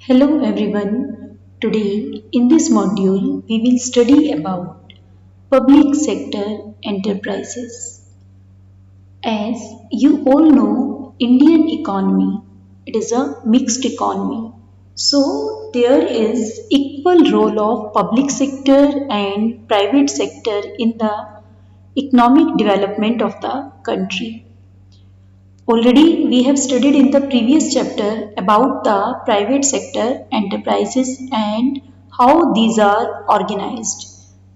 Hello everyone. Today in this module we will study about public sector enterprises. As you all know, Indian economy, it is a mixed economy. So there is equal role of public sector and private sector in the economic development of the country. Already we have studied in the previous chapter about the private sector enterprises and how these are organized.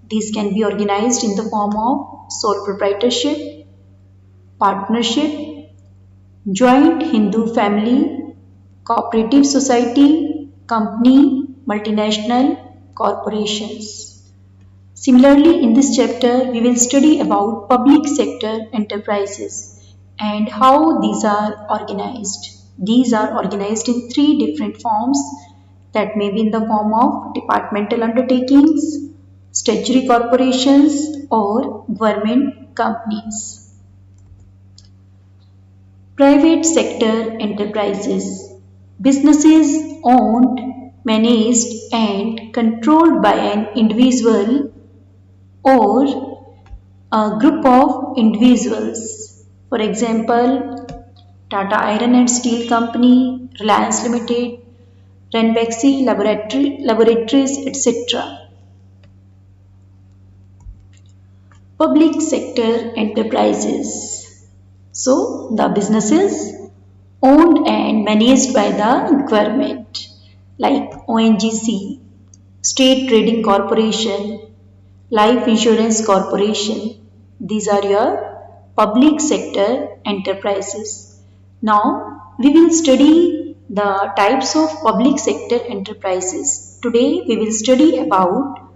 These can be organized in the form of sole proprietorship, partnership, joint Hindu family, cooperative society, company, multinational, corporations. Similarly, in this chapter, we will study about public sector enterprises and how these are organized. These are organized in three different forms, that may be in the form of departmental undertakings, statutory corporations, or government companies. Private sector enterprises, businesses owned, managed and controlled by an individual or a group of individuals. For example, Tata Iron and Steel Company, Reliance Limited, Ranbaxy Laboratories, etc. Public sector enterprises. So, the businesses owned and managed by the government like ONGC, State Trading Corporation, Life Insurance Corporation. These are your public sector enterprises. Now we will study the types of public sector enterprises. Today we will study about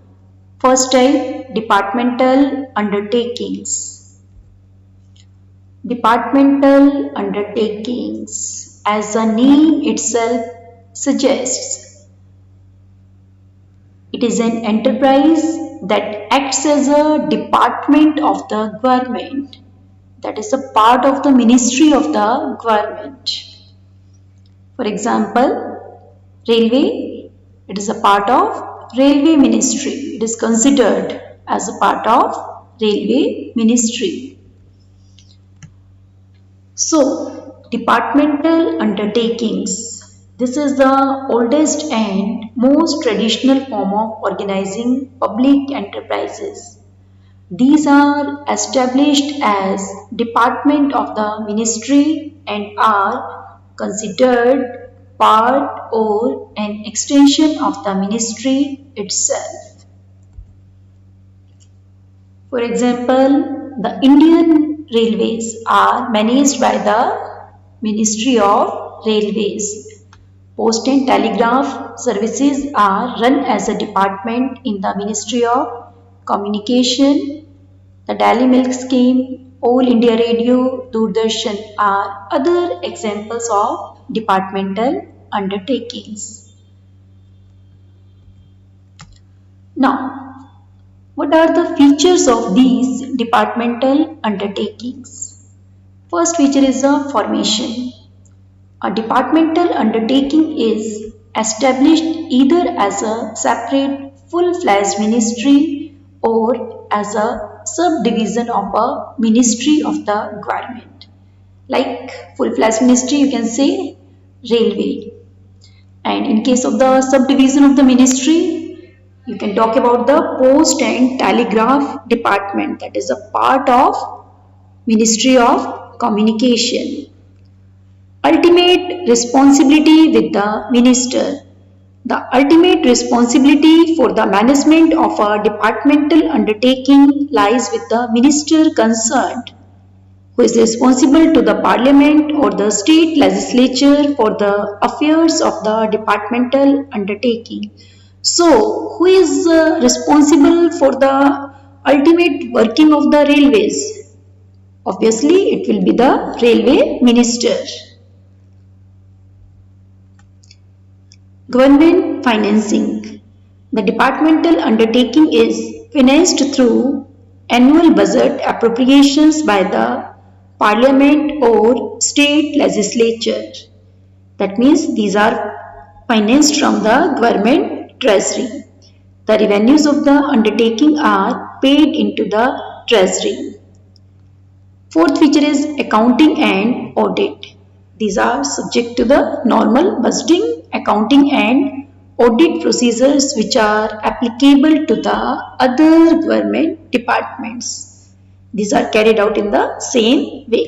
first type, departmental undertakings. Departmental undertakings, as the name itself suggests, it is an enterprise that acts as a department of the government, that is a part of the ministry of the government. For example, railway, it is a part of railway ministry. It is considered as a part of railway ministry. So, departmental undertakings, this is the oldest and most traditional form of organizing public enterprises. These are established as department of the ministry and are considered part or an extension of the ministry itself. For example, the Indian Railways are managed by the Ministry of Railways. Post and Telegraph services are run as a department in the Ministry of Communication. The Daily Milk Scheme, All India Radio, Doordarshan are other examples of departmental undertakings. Now, what are the features of these departmental undertakings? First feature is a formation. A departmental undertaking is established either as a separate full-fledged ministry or as a subdivision of a ministry of the government. Like full-fledged ministry, you can say railway. And in case of the subdivision of the ministry, you can talk about the Post and Telegraph Department, that is a part of Ministry of Communication. Ultimate responsibility with the minister. The ultimate responsibility for the management of a departmental undertaking lies with the minister concerned, who is responsible to the parliament or the state legislature for the affairs of the departmental undertaking. So, who is responsible for the ultimate working of the railways? Obviously, it will be the railway minister. Government financing. The departmental undertaking is financed through annual budget appropriations by the parliament or state legislature. That means these are financed from the government treasury. The revenues of the undertaking are paid into the treasury. Fourth feature is accounting and audit. These are subject to the normal budgeting, accounting and audit procedures which are applicable to the other government departments. These are carried out in the same way.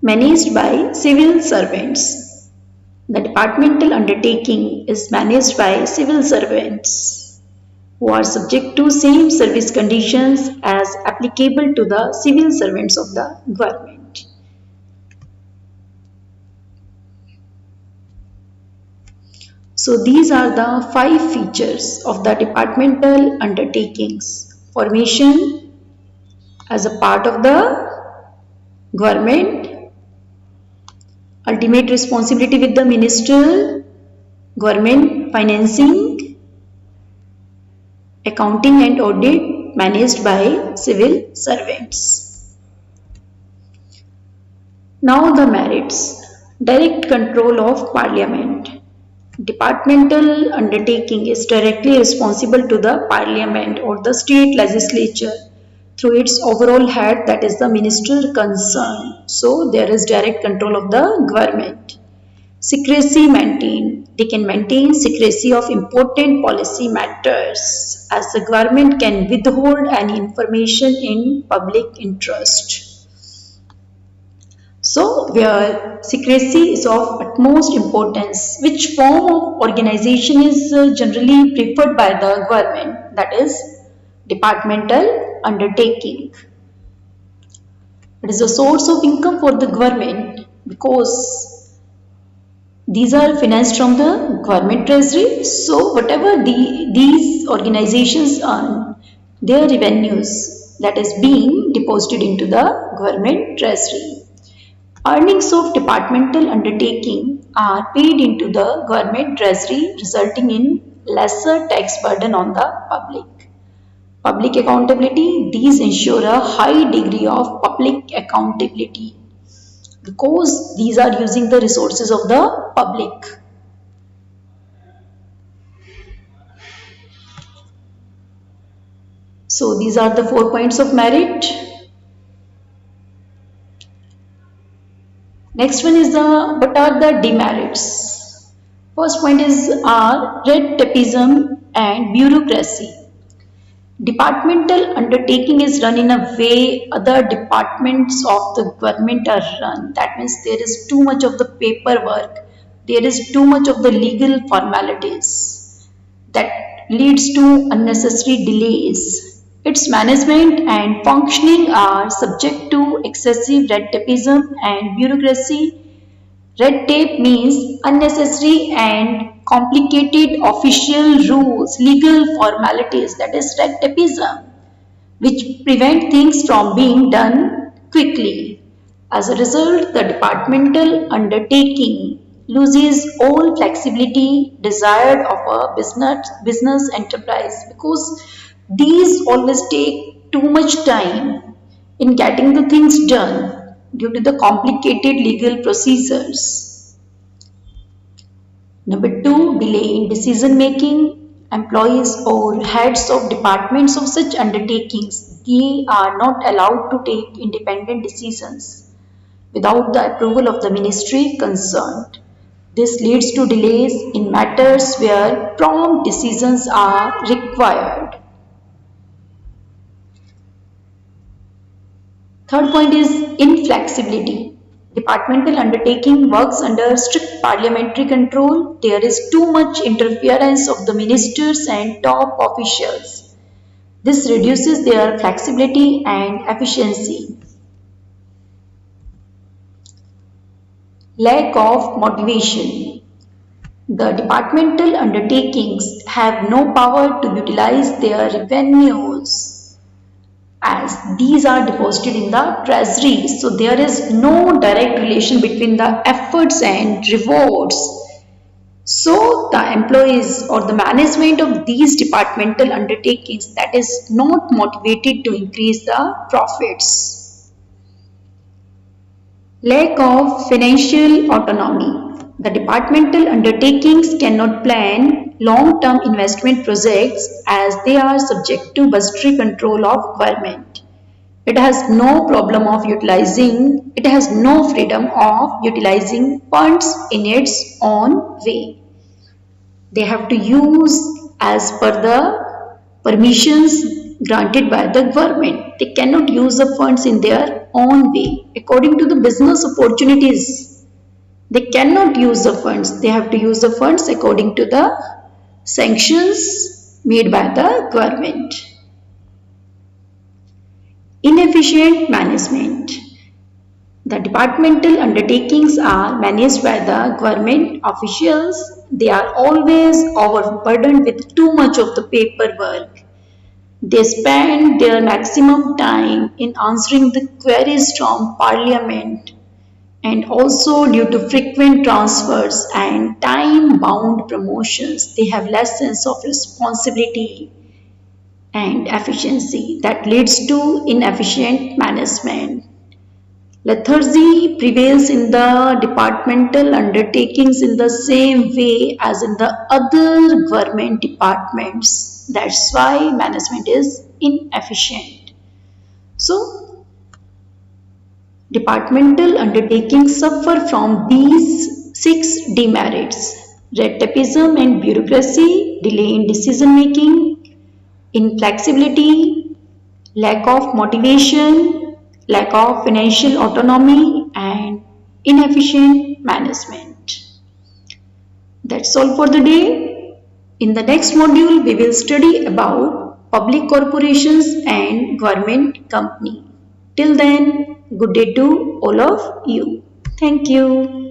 Managed by civil servants. The departmental undertaking is managed by civil servants who are subject to same service conditions as applicable to the civil servants of the government. So these are the 5 features of the departmental undertakings. Formation as a part of the government, ultimate responsibility with the minister, government financing, accounting and audit managed by civil servants. Now the merits. Direct control of Parliament. Departmental undertaking is directly responsible to the Parliament or the state legislature through its overall head, that is the minister concerned. So there is direct control of the government. Secrecy maintained. They can maintain secrecy of important policy matters as the government can withhold any information in public interest. So where secrecy is of utmost importance, which form of organization is generally preferred by the government, that is departmental undertaking. It is a source of income for the government because these are financed from the government treasury. So whatever these organizations earn, their revenues, that is being deposited into the government treasury. Earnings of departmental undertaking are paid into the government treasury, resulting in lesser tax burden on the public. Public accountability. These ensure a high degree of public accountability because these are using the resources of the public. So these are the 4 points of merit. Next one is what are the demerits? First point is red tapeism and bureaucracy. Departmental undertaking is run in a way other departments of the government are run. That means there is too much of the paperwork, there is too much of the legal formalities that leads to unnecessary delays. Its management and functioning are subject to excessive red tapeism and bureaucracy. Red tape means unnecessary and complicated official rules, legal formalities, that is red tapeism, which prevent things from being done quickly. As a result, the departmental undertaking loses all flexibility desired of a business enterprise because these always take too much time in getting the things done due to the complicated legal procedures. Number 2, delay in decision making. Employees or heads of departments of such undertakings, they are not allowed to take independent decisions without the approval of the ministry concerned. This leads to delays in matters where prompt decisions are required. Third point is inflexibility. Departmental undertaking works under strict parliamentary control. There is too much interference of the ministers and top officials. This reduces their flexibility and efficiency. Lack of motivation. The departmental undertakings have no power to utilize their revenues as these are deposited in the treasury. So there is no direct relation between the efforts and rewards. So the employees or the management of these departmental undertakings that is not motivated to increase the profits. Lack of financial autonomy. The departmental undertakings cannot plan long-term investment projects as they are subject to budgetary control of government. It has no freedom of utilizing funds in its own way. They have to use as per the permissions granted by the government. They cannot use the funds in their own way according to the business opportunities. They cannot use the funds. They have to use the funds according to the sanctions made by the government. Inefficient management. The departmental undertakings are managed by the government officials. They are always overburdened with too much of the paperwork. They spend their maximum time in answering the queries from Parliament, and also due to frequent transfers and time-bound promotions, they have less sense of responsibility and efficiency that leads to inefficient management. Lethargy prevails in the departmental undertakings in the same way as in the other government departments. That's why management is inefficient. So, departmental undertakings suffer from these 6 demerits: red tapeism and bureaucracy, delay in decision making, inflexibility, lack of motivation, lack of financial autonomy, and inefficient management. That's all for the day. In the next module, we will study about public corporations and government company. Till then, good day to all of you. Thank you.